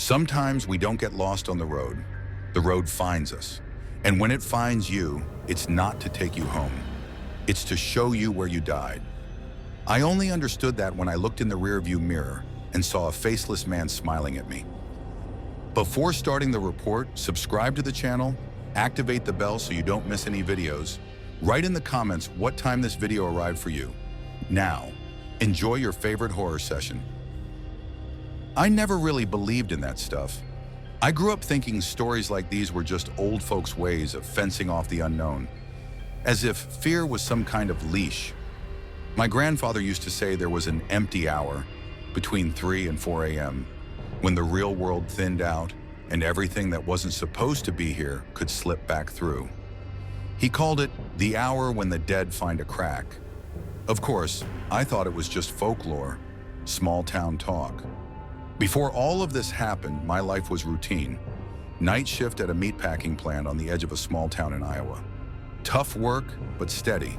Sometimes we don't get lost on the road finds us. And when it finds you, it's not to take you home. It's to show you where you died. I only understood that when I looked in the rearview mirror and saw a faceless man smiling at me. Before starting the report, subscribe to the channel, activate the bell so you don't miss any videos. Write in the comments what time this video arrived for you. Now, enjoy your favorite horror session. I never really believed in that stuff. I grew up thinking stories like these were just old folks' ways of fencing off the unknown, as if fear was some kind of leash. My grandfather used to say there was an empty hour between 3 and 4 a.m. when the real world thinned out and everything that wasn't supposed to be here could slip back through. He called it the hour when the dead find a crack. Of course, I thought it was just folklore, small town talk. Before all of this happened, my life was routine. Night shift at a meatpacking plant on the edge of a small town in Iowa. Tough work, but steady.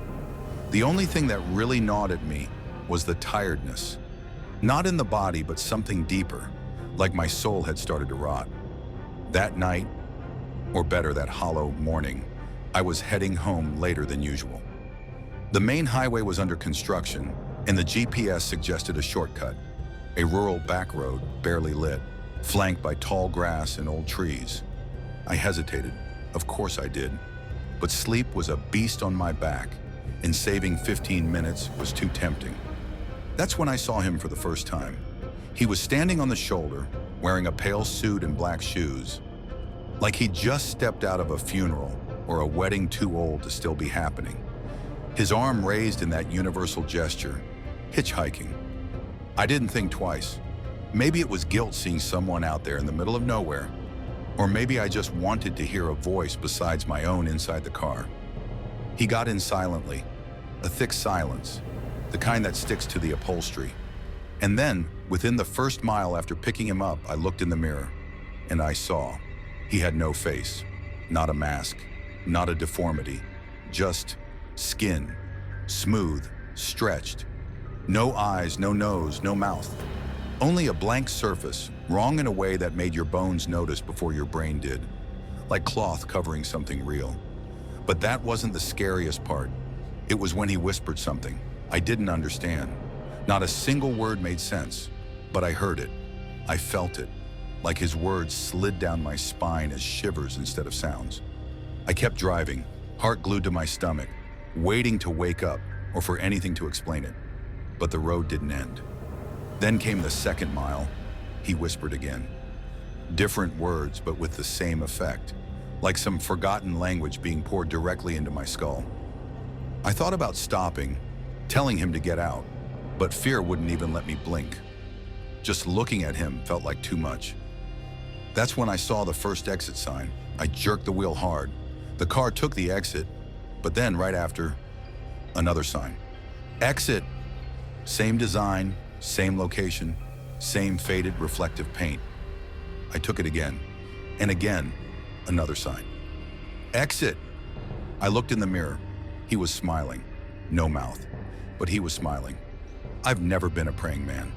The only thing that really gnawed at me was the tiredness. Not in the body, but something deeper, like my soul had started to rot. That night, or better, that hollow morning, I was heading home later than usual. The main highway was under construction, and the GPS suggested a shortcut. A rural back road, barely lit, flanked by tall grass and old trees. I hesitated. Of course I did. But sleep was a beast on my back, and saving 15 minutes was too tempting. That's when I saw him for the first time. He was standing on the shoulder, wearing a pale suit and black shoes, like he'd just stepped out of a funeral or a wedding too old to still be happening. His arm raised in that universal gesture, hitchhiking. I didn't think twice. Maybe it was guilt seeing someone out there in the middle of nowhere, or maybe I just wanted to hear a voice besides my own inside the car. He got in silently, a thick silence, the kind that sticks to the upholstery. And then, within the first mile after picking him up, I looked in the mirror, and I saw he had no face, not a mask, not a deformity, just skin, smooth, stretched. No eyes, no nose, no mouth. Only a blank surface, wrong in a way that made your bones notice before your brain did, like cloth covering something real. But that wasn't the scariest part. It was when he whispered something I didn't understand. Not a single word made sense, but I heard it. I felt it, like his words slid down my spine as shivers instead of sounds. I kept driving, heart glued to my stomach, waiting to wake up or for anything to explain it. But the road didn't end. Then came the second mile. He whispered again. Different words, but with the same effect, like some forgotten language being poured directly into my skull. I thought about stopping, telling him to get out, but fear wouldn't even let me blink. Just looking at him felt like too much. That's when I saw the first exit sign. I jerked the wheel hard. The car took the exit, but then right after, another sign. Exit. Same design, same location, same faded reflective paint. I took it again, and again, another sign. Exit! I looked in the mirror. He was smiling. No mouth, but he was smiling. I've never been a praying man.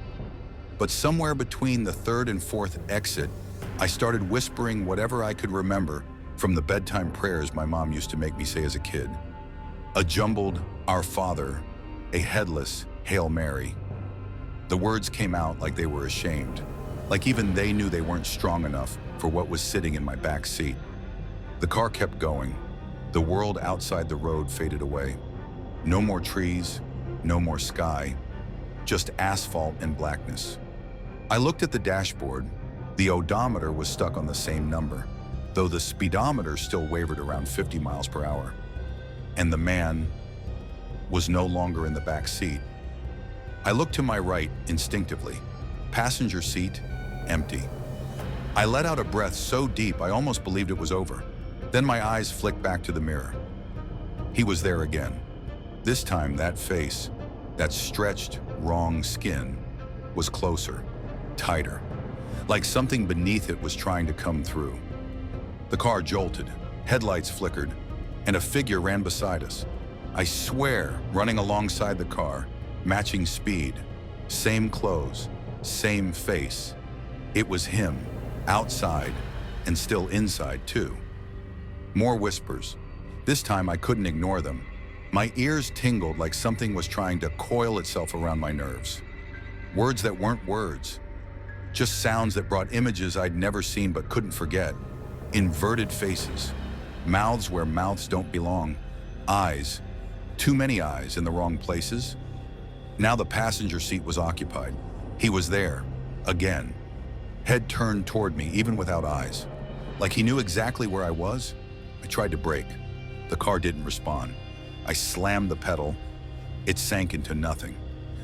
But somewhere between the third and fourth exit, I started whispering whatever I could remember from the bedtime prayers my mom used to make me say as a kid. A jumbled Our Father, a headless Hail Mary. The words came out like they were ashamed, like even they knew they weren't strong enough for what was sitting in my back seat. The car kept going. The world outside the road faded away. No more trees, no more sky, just asphalt and blackness. I looked at the dashboard. The odometer was stuck on the same number, though the speedometer still wavered around 50 miles per hour. And the man was no longer in the back seat. I looked to my right instinctively. Passenger seat, empty. I let out a breath so deep I almost believed it was over. Then my eyes flicked back to the mirror. He was there again. This time that face, that stretched, wrong skin, was closer, tighter, like something beneath it was trying to come through. The car jolted, headlights flickered, and a figure ran beside us. I swear, running alongside the car, matching speed, same clothes, same face. It was him, outside, and still inside too. More whispers. This time I couldn't ignore them. My ears tingled like something was trying to coil itself around my nerves. Words that weren't words, just sounds that brought images I'd never seen but couldn't forget. Inverted faces, mouths where mouths don't belong, eyes, too many eyes in the wrong places. Now the passenger seat was occupied. He was there, again, head turned toward me even without eyes. Like he knew exactly where I was. I tried to brake. The car didn't respond. I slammed the pedal. It sank into nothing.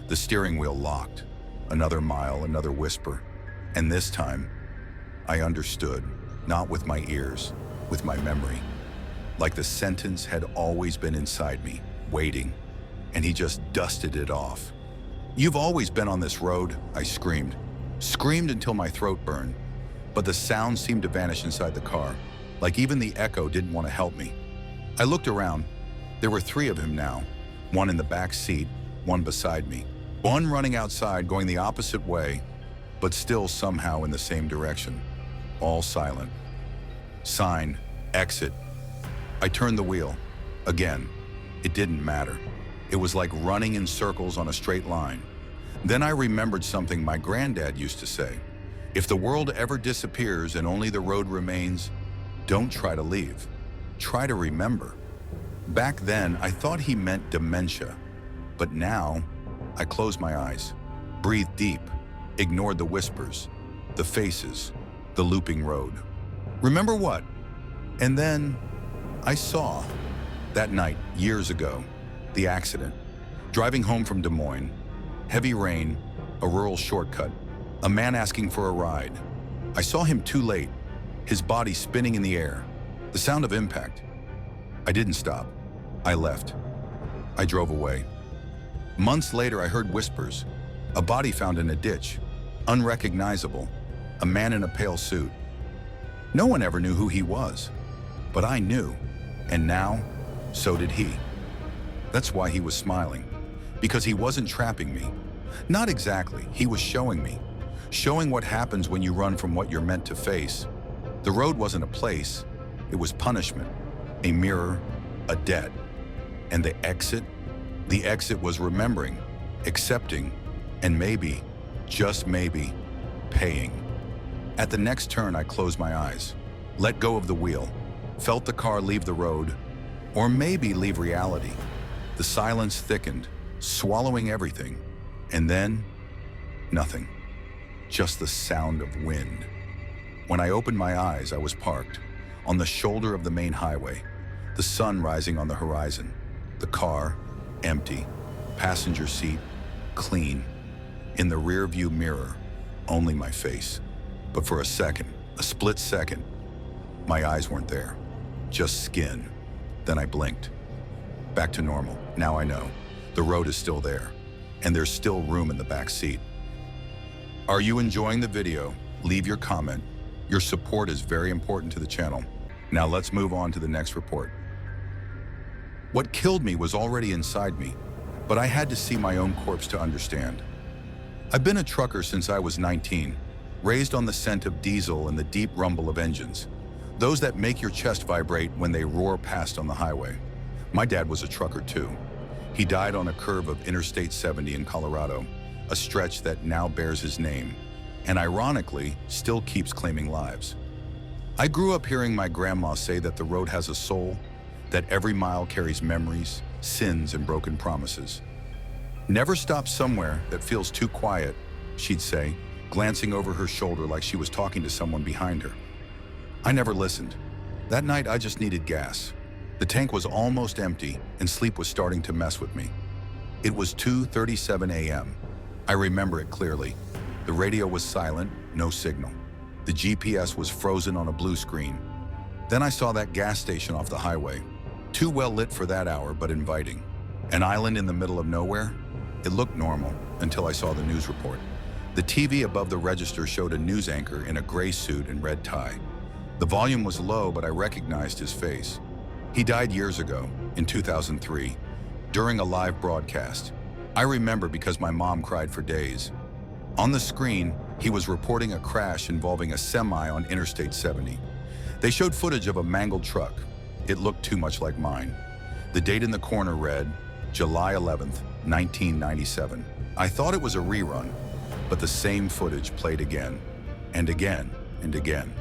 The steering wheel locked. Another mile, another whisper. And this time, I understood, not with my ears, with my memory. Like the sentence had always been inside me, waiting, and he just dusted it off. "You've always been on this road," I screamed. Screamed until my throat burned, but the sound seemed to vanish inside the car, like even the echo didn't want to help me. I looked around. There were 3 of him now, one in the back seat, one beside me, one running outside going the opposite way, but still somehow in the same direction, all silent. Sign, exit. I turned the wheel. Again, it didn't matter. It was like running in circles on a straight line. Then I remembered something my granddad used to say. If the world ever disappears and only the road remains, don't try to leave. Try to remember. Back then, I thought he meant dementia. But now, I closed my eyes, breathed deep, ignored the whispers, the faces, the looping road. Remember what? And then, I saw, that night, years ago, the accident. Driving home from Des Moines, heavy rain, a rural shortcut, a man asking for a ride. I saw him too late, his body spinning in the air, the sound of impact. I didn't stop. I left. I drove away. Months later, I heard whispers. A body found in a ditch, unrecognizable, a man in a pale suit. No one ever knew who he was, but I knew, and now, so did he. That's why he was smiling, because he wasn't trapping me. Not exactly, he was showing me, showing what happens when you run from what you're meant to face. The road wasn't a place, it was punishment, a mirror, a debt. And the exit was remembering, accepting, and maybe, just maybe, paying. At the next turn, I closed my eyes, let go of the wheel, felt the car leave the road, or maybe leave reality. The silence thickened, swallowing everything, and then, nothing, just the sound of wind. When I opened my eyes, I was parked, on the shoulder of the main highway, the sun rising on the horizon, the car, empty, passenger seat, clean. In the rearview mirror, only my face. But for a second, a split second, my eyes weren't there, just skin. Then I blinked. Back to normal. Now I know. The road is still there, and there's still room in the back seat. Are you enjoying the video? Leave your comment. Your support is very important to the channel. Now let's move on to the next report. What killed me was already inside me, but I had to see my own corpse to understand. I've been a trucker since I was 19, raised on the scent of diesel and the deep rumble of engines, those that make your chest vibrate when they roar past on the highway. My dad was a trucker too. He died on a curve of Interstate 70 in Colorado, a stretch that now bears his name, and ironically, still keeps claiming lives. I grew up hearing my grandma say that the road has a soul, that every mile carries memories, sins, and broken promises. Never stop somewhere that feels too quiet, she'd say, glancing over her shoulder like she was talking to someone behind her. I never listened. That night, I just needed gas. The tank was almost empty, and sleep was starting to mess with me. It was 2:37 a.m. I remember it clearly. The radio was silent, no signal. The GPS was frozen on a blue screen. Then I saw that gas station off the highway. Too well lit for that hour, but inviting. An island in the middle of nowhere? It looked normal until I saw the news report. The TV above the register showed a news anchor in a gray suit and red tie. The volume was low, but I recognized his face. He died years ago, in 2003, during a live broadcast. I remember because my mom cried for days. On the screen, He was reporting a crash involving a semi on Interstate 70. They showed footage of a mangled truck. It looked too much like mine. The date in the corner read, July 11th, 1997. I thought it was a rerun, but the same footage played again, and again, and again.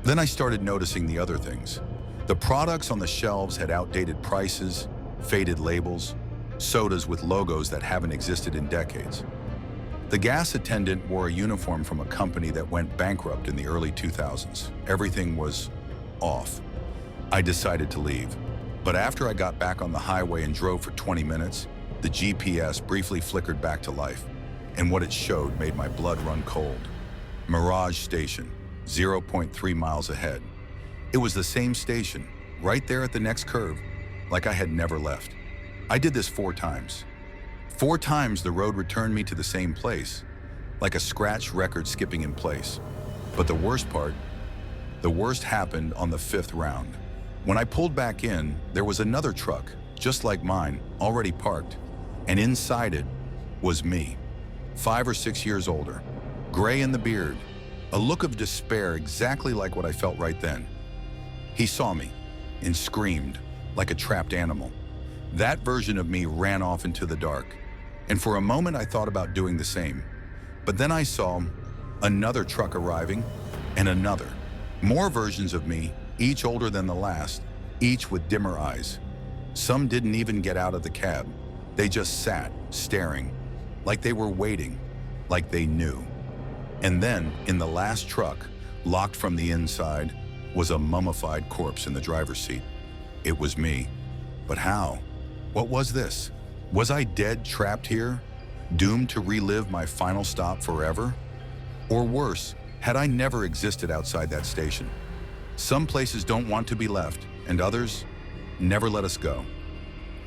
Then I started noticing the other things. The products on the shelves had outdated prices, faded labels, sodas with logos that haven't existed in decades. The gas attendant wore a uniform from a company that went bankrupt in the early 2000s. Everything was off. I decided to leave. But after I got back on the highway and drove for 20 minutes, the GPS briefly flickered back to life, and what it showed made my blood run cold. Mirage Station, 0.3 miles ahead. It was the same station, right there at the next curve, like I had never left. I did this 4 times. 4 times the road returned me to the same place, like a scratch record skipping in place. But the worst happened on the 5th round. When I pulled back in, there was another truck, just like mine, already parked, and inside it was me, 5 or 6 years older, gray in the beard, a look of despair exactly like what I felt right then. He saw me and screamed like a trapped animal. That version of me ran off into the dark, and for a moment I thought about doing the same. But then I saw another truck arriving, and another. More versions of me, each older than the last, each with dimmer eyes. Some didn't even get out of the cab. They just sat, staring, like they were waiting, like they knew. And then, in the last truck, locked from the inside, was a mummified corpse in the driver's seat. It was me. But how? What was this? Was I dead, trapped here, doomed to relive my final stop forever? Or worse, had I never existed outside that station? Some places don't want to be left, and others never let us go.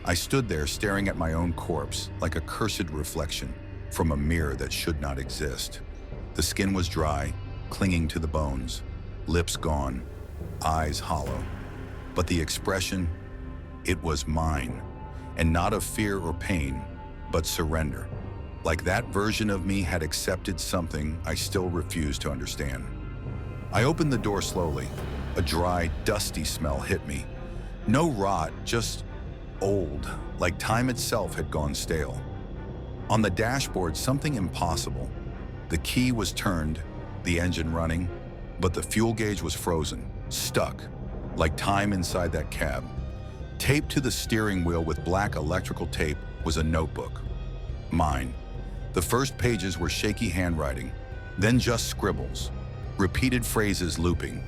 I stood there staring at my own corpse like a cursed reflection from a mirror that should not exist. The skin was dry, clinging to the bones, lips gone, eyes hollow. But the expression, it was mine, and not of fear or pain, but surrender. Like that version of me had accepted something I still refused to understand. I opened the door slowly. A dry, dusty smell hit me. No rot, just old, like time itself had gone stale. On the dashboard, something impossible. The key was turned, the engine running, but the fuel gauge was frozen, stuck, like time inside that cab. Taped to the steering wheel with black electrical tape was a notebook. Mine. The first pages were shaky handwriting, then just scribbles, repeated phrases looping.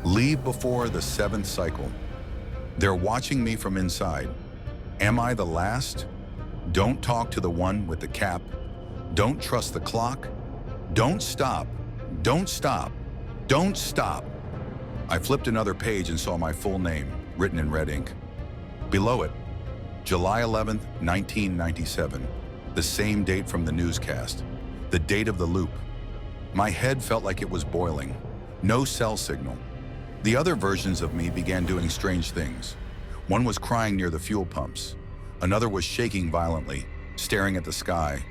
Leave before the 7th cycle. They're watching me from inside. Am I the last? Don't talk to the one with the cap. Don't trust the clock. Don't stop. Don't stop. Don't stop. I flipped another page and saw my full name, written in red ink. Below it, July 11th, 1997, the same date from the newscast, the date of the loop. My head felt like it was boiling. No cell signal. The other versions of me began doing strange things. One was crying near the fuel pumps. Another was shaking violently, staring at the sky.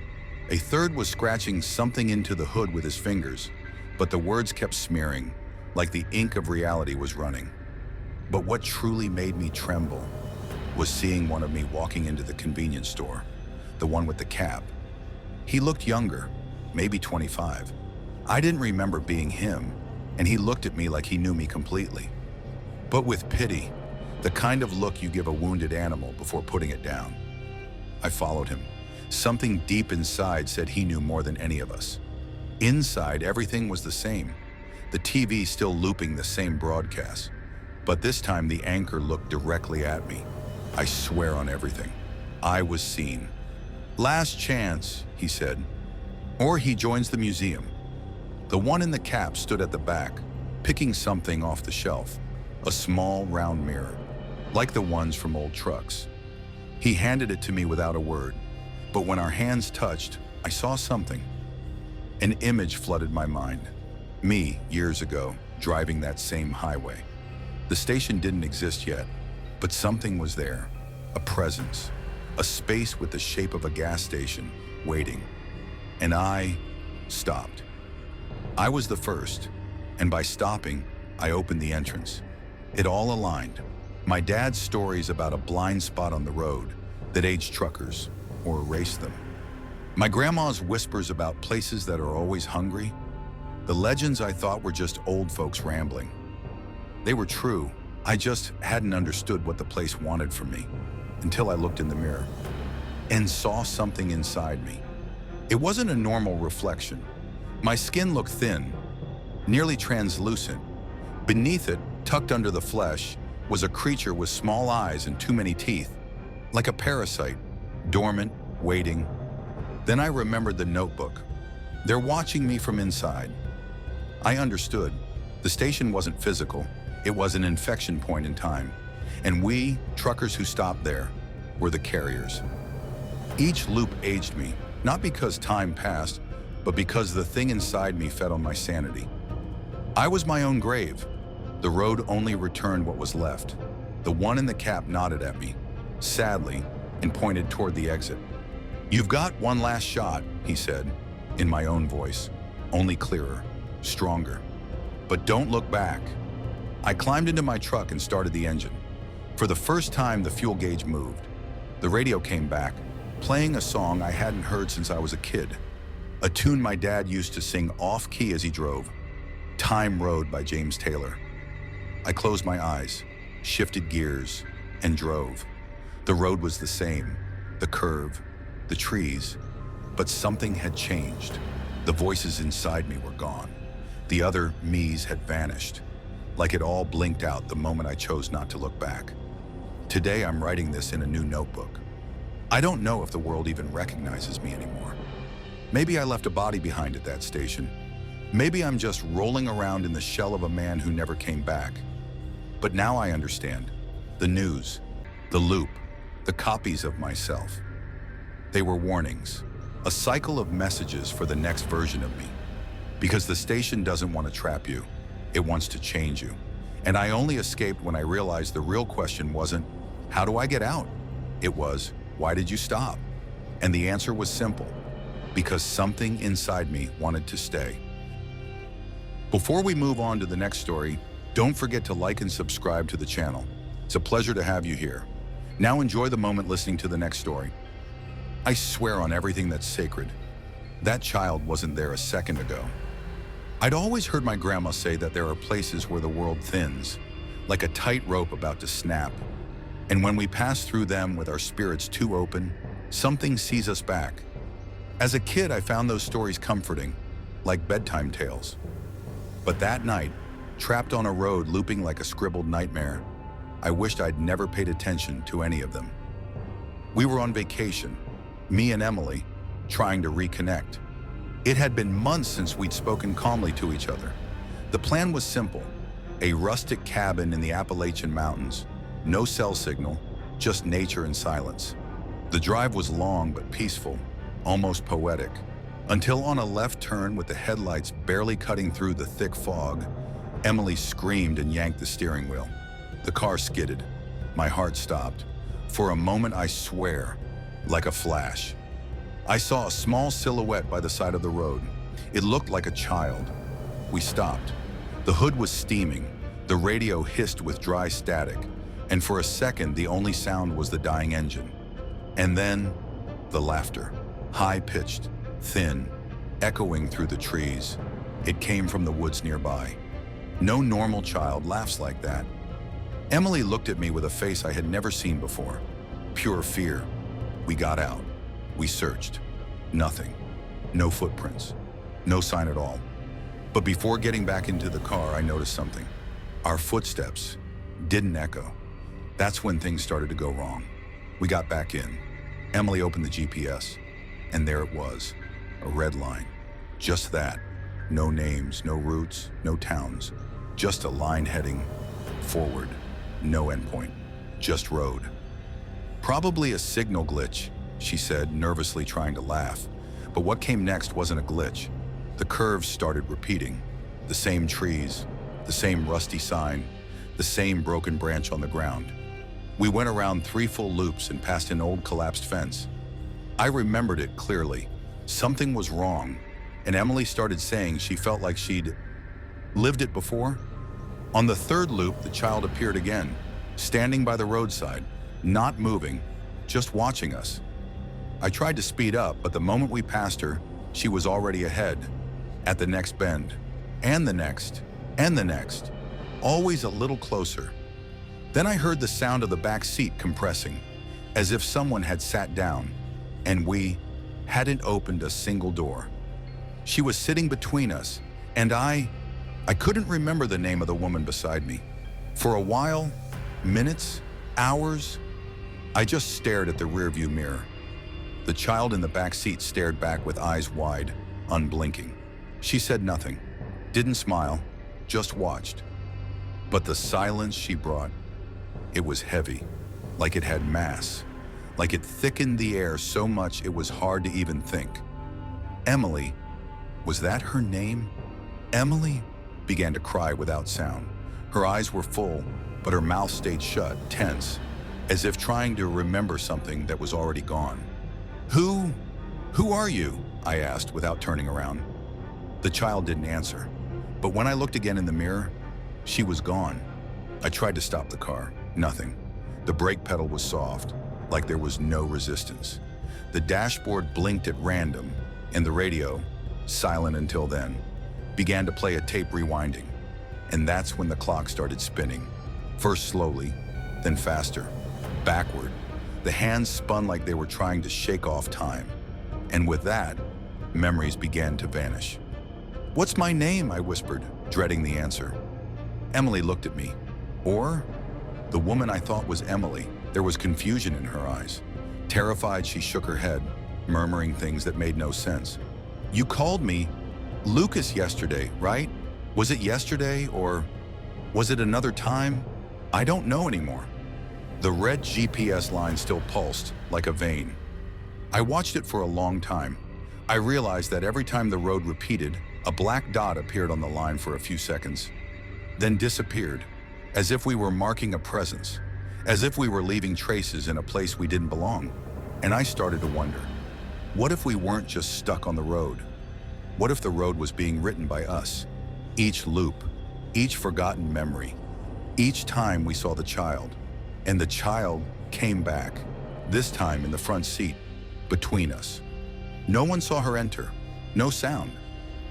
A third was scratching something into the hood with his fingers, but the words kept smearing, like the ink of reality was running. But what truly made me tremble was seeing one of me walking into the convenience store, the one with the cap. He looked younger, maybe 25. I didn't remember being him, and he looked at me like he knew me completely. But with pity, the kind of look you give a wounded animal before putting it down. I followed him. Something deep inside said he knew more than any of us. Inside, everything was the same. The TV still looping the same broadcast. But this time, the anchor looked directly at me. I swear on everything. I was seen. Last chance, he said. Or he joins the museum. The one in the cap stood at the back, picking something off the shelf, a small round mirror, like the ones from old trucks. He handed it to me without a word, but when our hands touched, I saw something. An image flooded my mind. Me, years ago, driving that same highway. The station didn't exist yet, but something was there, a presence, a space with the shape of a gas station, waiting. And I stopped. I was the first, and by stopping, I opened the entrance. It all aligned. My dad's stories about a blind spot on the road that aged truckers or erased them. My grandma's whispers about places that are always hungry. The legends I thought were just old folks rambling. They were true. I just hadn't understood what the place wanted from me until I looked in the mirror and saw something inside me. It wasn't a normal reflection. My skin looked thin, nearly translucent. Beneath it, tucked under the flesh, was a creature with small eyes and too many teeth, like a parasite, dormant, waiting. Then I remembered the notebook. They're watching me from inside. I understood. The station wasn't physical. It was an infection point in time. And we, truckers who stopped there, were the carriers. Each loop aged me, not because time passed, but because the thing inside me fed on my sanity. I was my own grave. The road only returned what was left. The one in the cap nodded at me, sadly, and pointed toward the exit. "You've got one last shot," he said, in my own voice, only clearer, stronger. "But don't look back." I climbed into my truck and started the engine. For the first time, the fuel gauge moved. The radio came back, playing a song I hadn't heard since I was a kid. A tune my dad used to sing off-key as he drove, "Time Road" by James Taylor. I closed my eyes, shifted gears, and drove. The road was the same, the curve, the trees, but something had changed. The voices inside me were gone. The other me's had vanished, like it all blinked out the moment I chose not to look back. Today I'm writing this in a new notebook. I don't know if the world even recognizes me anymore. Maybe I left a body behind at that station. Maybe I'm just rolling around in the shell of a man who never came back. But now I understand. The news, the loop, the copies of myself. They were warnings, a cycle of messages for the next version of me. Because the station doesn't want to trap you, it wants to change you. And I only escaped when I realized the real question wasn't, how do I get out? It was, why did you stop? And the answer was simple, because something inside me wanted to stay. Before we move on to the next story, don't forget to like and subscribe to the channel. It's a pleasure to have you here. Now enjoy the moment listening to the next story. I swear on everything that's sacred, that child wasn't there a second ago. I'd always heard my grandma say that there are places where the world thins, like a tight rope about to snap. And when we pass through them with our spirits too open, something sees us back. As a kid, I found those stories comforting, like bedtime tales. But that night, trapped on a road looping like a scribbled nightmare, I wished I'd never paid attention to any of them. We were on vacation, me and Emily, trying to reconnect. It had been months since we'd spoken calmly to each other. The plan was simple, a rustic cabin in the Appalachian Mountains, no cell signal, just nature and silence. The drive was long but peaceful, almost poetic, until on a left turn with the headlights barely cutting through the thick fog, Emily screamed and yanked the steering wheel. The car skidded. My heart stopped. For a moment, I swear, like a flash. I saw a small silhouette by the side of the road. It looked like a child. We stopped. The hood was steaming. The radio hissed with dry static. And for a second, the only sound was the dying engine. And then, the laughter. High-pitched, thin, echoing through the trees. It came from the woods nearby. No normal child laughs like that. Emily looked at me with a face I had never seen before. Pure fear. We got out. We searched. Nothing. No footprints. No sign at all. But before getting back into the car, I noticed something. Our footsteps didn't echo. That's when things started to go wrong. We got back in. Emily opened the GPS, and there it was, a red line. Just that. No names, no routes, no towns. Just a line heading forward. No endpoint. Just road. Probably a signal glitch, she said, nervously trying to laugh. But what came next wasn't a glitch. The curves started repeating. The same trees, the same rusty sign, the same broken branch on the ground. We went around 3 full loops and past an old collapsed fence. I remembered it clearly. Something was wrong, and Emily started saying she felt like she'd lived it before. On the third loop, the child appeared again, standing by the roadside, not moving, just watching us. I tried to speed up, but the moment we passed her, she was already ahead, at the next bend, and the next, and the next, always a little closer. Then I heard the sound of the back seat compressing, as if someone had sat down, and we hadn't opened a single door. She was sitting between us, and I couldn't remember the name of the woman beside me. For a while, minutes, hours, I just stared at the rearview mirror. The child in the back seat stared back with eyes wide, unblinking. She said nothing, didn't smile, just watched. But the silence she brought, it was heavy, like it had mass, like it thickened the air so much it was hard to even think. Emily, was that her name? Emily began to cry without sound. Her eyes were full, but her mouth stayed shut, tense, as if trying to remember something that was already gone. Who are you? I asked without turning around. The child didn't answer, but when I looked again in the mirror, she was gone. I tried to stop the car, nothing. The brake pedal was soft, like there was no resistance. The dashboard blinked at random, and the radio, silent until then, began to play a tape rewinding. And that's when the clock started spinning, first slowly, then faster, backward. The hands spun like they were trying to shake off time. And with that, memories began to vanish. "What's my name?" I whispered, dreading the answer. Emily looked at me. Or the woman I thought was Emily. There was confusion in her eyes. Terrified, she shook her head, murmuring things that made no sense. "You called me Lucas yesterday, right? Was it yesterday, or was it another time? I don't know anymore." The red GPS line still pulsed like a vein. I watched it for a long time. I realized that every time the road repeated, a black dot appeared on the line for a few seconds, then disappeared, as if we were marking a presence, as if we were leaving traces in a place we didn't belong. And I started to wonder, what if we weren't just stuck on the road? What if the road was being written by us? Each loop, each forgotten memory, each time we saw the child. And the child came back, this time in the front seat, between us. No one saw her enter, no sound.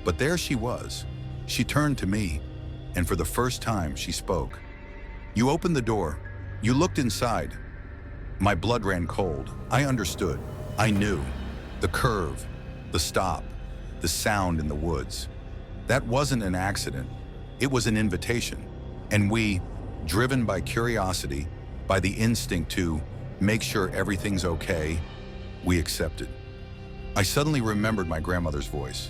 But there she was. She turned to me, and for the first time she spoke. "You opened the door. You looked inside." My blood ran cold. I understood. I knew. The curve, the stop, the sound in the woods. That wasn't an accident. It was an invitation. And we, driven by curiosity, by the instinct to make sure everything's okay, we accepted. I suddenly remembered my grandmother's voice.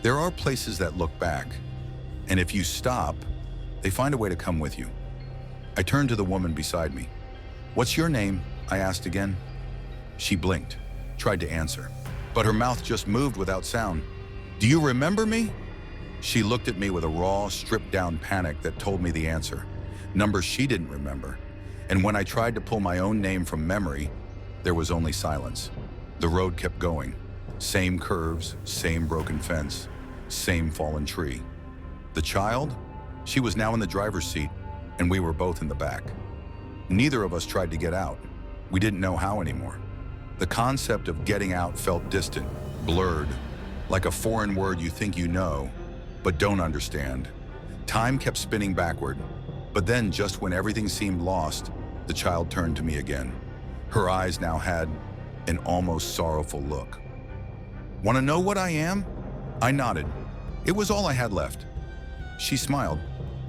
There are places that look back, and if you stop, they find a way to come with you. I turned to the woman beside me. "What's your name?" I asked again. She blinked, tried to answer, but her mouth just moved without sound. "Do you remember me?" She looked at me with a raw, stripped-down panic that told me the answer. Numbers she didn't remember. And when I tried to pull my own name from memory, there was only silence. The road kept going. Same curves, same broken fence, same fallen tree. The child? She was now in the driver's seat, and we were both in the back. Neither of us tried to get out. We didn't know how anymore. The concept of getting out felt distant, blurred, like a foreign word you think you know, but don't understand. Time kept spinning backward, but then just when everything seemed lost, the child turned to me again. Her eyes now had an almost sorrowful look. "Want to know what I am?" I nodded. It was all I had left. She smiled,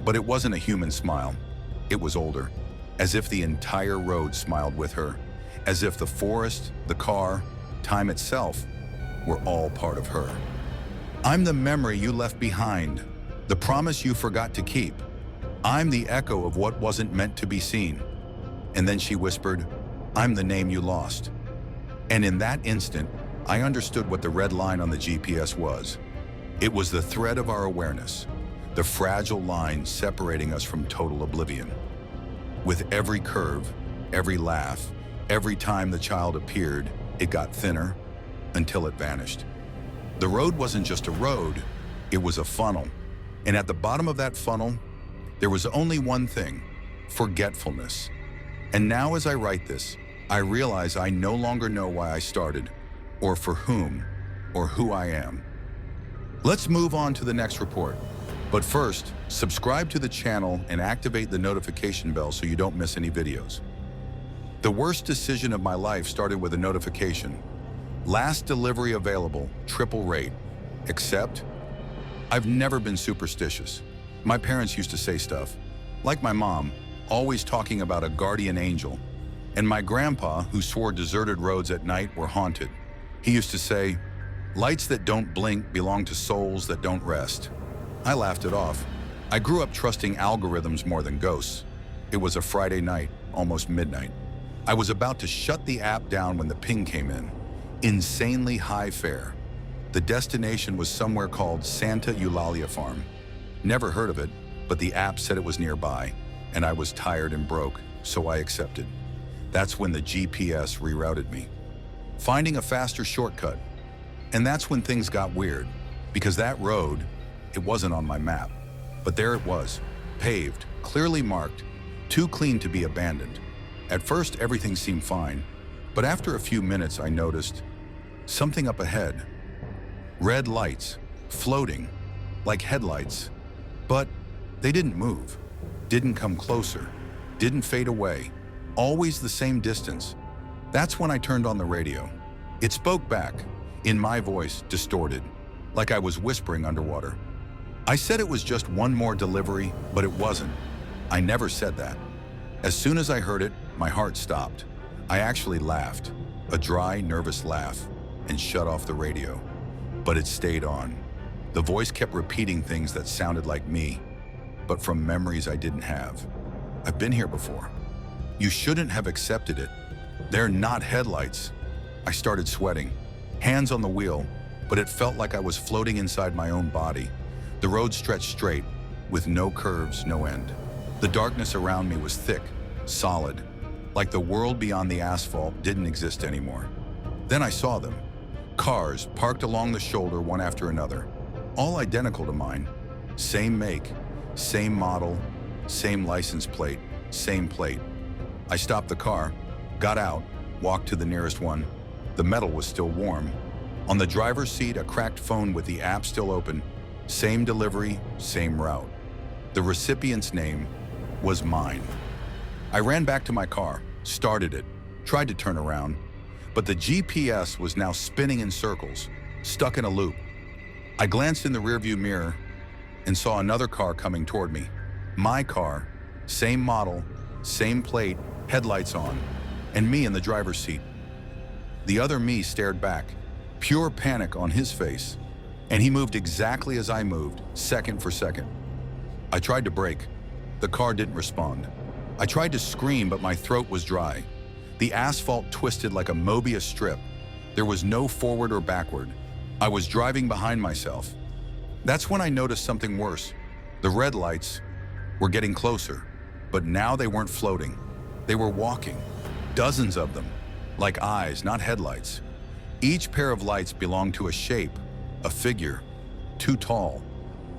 but it wasn't a human smile. It was older, as if the entire road smiled with her, as if the forest, the car, time itself were all part of her. "I'm the memory you left behind, the promise you forgot to keep. I'm the echo of what wasn't meant to be seen." And then she whispered, "I'm the name you lost." And in that instant, I understood what the red line on the GPS was. It was the thread of our awareness, the fragile line separating us from total oblivion. With every curve, every laugh, every time the child appeared, it got thinner until it vanished. The road wasn't just a road, it was a funnel. And at the bottom of that funnel, there was only one thing: forgetfulness. And now as I write this, I realize I no longer know why I started, or for whom, or who I am. Let's move on to the next report. But first, subscribe to the channel and activate the notification bell so you don't miss any videos. The worst decision of my life started with a notification. Last delivery available, triple rate. Except, I've never been superstitious. My parents used to say stuff, like my mom, always talking about a guardian angel, and my grandpa, who swore deserted roads at night were haunted. He used to say, "Lights that don't blink belong to souls that don't rest." I laughed it off. I grew up trusting algorithms more than ghosts. It was a Friday night, almost midnight. I was about to shut the app down when the ping came in. Insanely high fare. The destination was somewhere called Santa Eulalia Farm. Never heard of it, but the app said it was nearby, and I was tired and broke, so I accepted. That's when the GPS rerouted me, finding a faster shortcut. And that's when things got weird, because that road, it wasn't on my map. But there it was, paved, clearly marked, too clean to be abandoned. At first, everything seemed fine, but after a few minutes, I noticed something up ahead. Red lights, floating, like headlights. But they didn't move, didn't come closer, didn't fade away, always the same distance. That's when I turned on the radio. It spoke back, in my voice, distorted, like I was whispering underwater. I said it was just one more delivery, but it wasn't. I never said that. As soon as I heard it, my heart stopped. I actually laughed, a dry, nervous laugh, and shut off the radio. But it stayed on. The voice kept repeating things that sounded like me, but from memories I didn't have. I've been here before. You shouldn't have accepted it. They're not headlights. I started sweating, hands on the wheel, but it felt like I was floating inside my own body. The road stretched straight, with no curves, no end. The darkness around me was thick, solid, like the world beyond the asphalt didn't exist anymore. Then I saw them. Cars parked along the shoulder one after another, all identical to mine. Same make, same model, same license plate, same plate. I stopped the car, got out, walked to the nearest one. The metal was still warm. On the driver's seat, a cracked phone with the app still open. Same delivery, same route. The recipient's name was mine. I ran back to my car, started it, tried to turn around, but the GPS was now spinning in circles, stuck in a loop. I glanced in the rearview mirror and saw another car coming toward me. My car, same model, same plate, headlights on, and me in the driver's seat. The other me stared back, pure panic on his face, and he moved exactly as I moved, second for second. I tried to brake. The car didn't respond. I tried to scream, but my throat was dry. The asphalt twisted like a Mobius strip. There was no forward or backward. I was driving behind myself. That's when I noticed something worse. The red lights were getting closer, but now they weren't floating. They were walking, dozens of them, like eyes, not headlights. Each pair of lights belonged to a shape, a figure, too tall,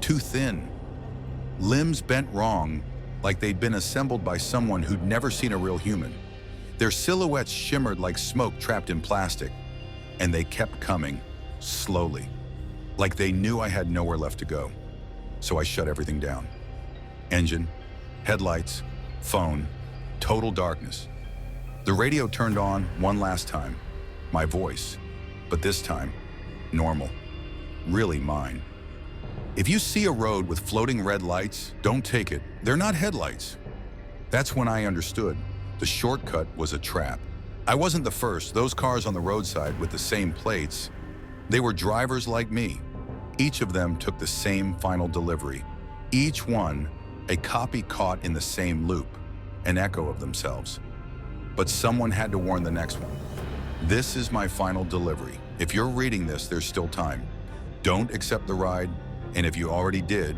too thin. Limbs bent wrong, like they'd been assembled by someone who'd never seen a real human. Their silhouettes shimmered like smoke trapped in plastic, and they kept coming, slowly, like they knew I had nowhere left to go. So I shut everything down. Engine, headlights, phone, total darkness. The radio turned on one last time, my voice, but this time, normal, really mine. If you see a road with floating red lights, don't take it. They're not headlights. That's when I understood. The shortcut was a trap. I wasn't the first. Those cars on the roadside with the same plates, they were drivers like me. Each of them took the same final delivery. Each one, a copy caught in the same loop, an echo of themselves. But someone had to warn the next one. This is my final delivery. If you're reading this, there's still time. Don't accept the ride, and if you already did,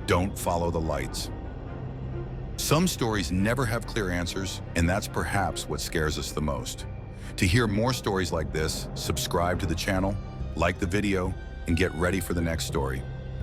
don't follow the lights. Some stories never have clear answers, and that's perhaps what scares us the most. To hear more stories like this, subscribe to the channel, like the video, and get ready for the next story.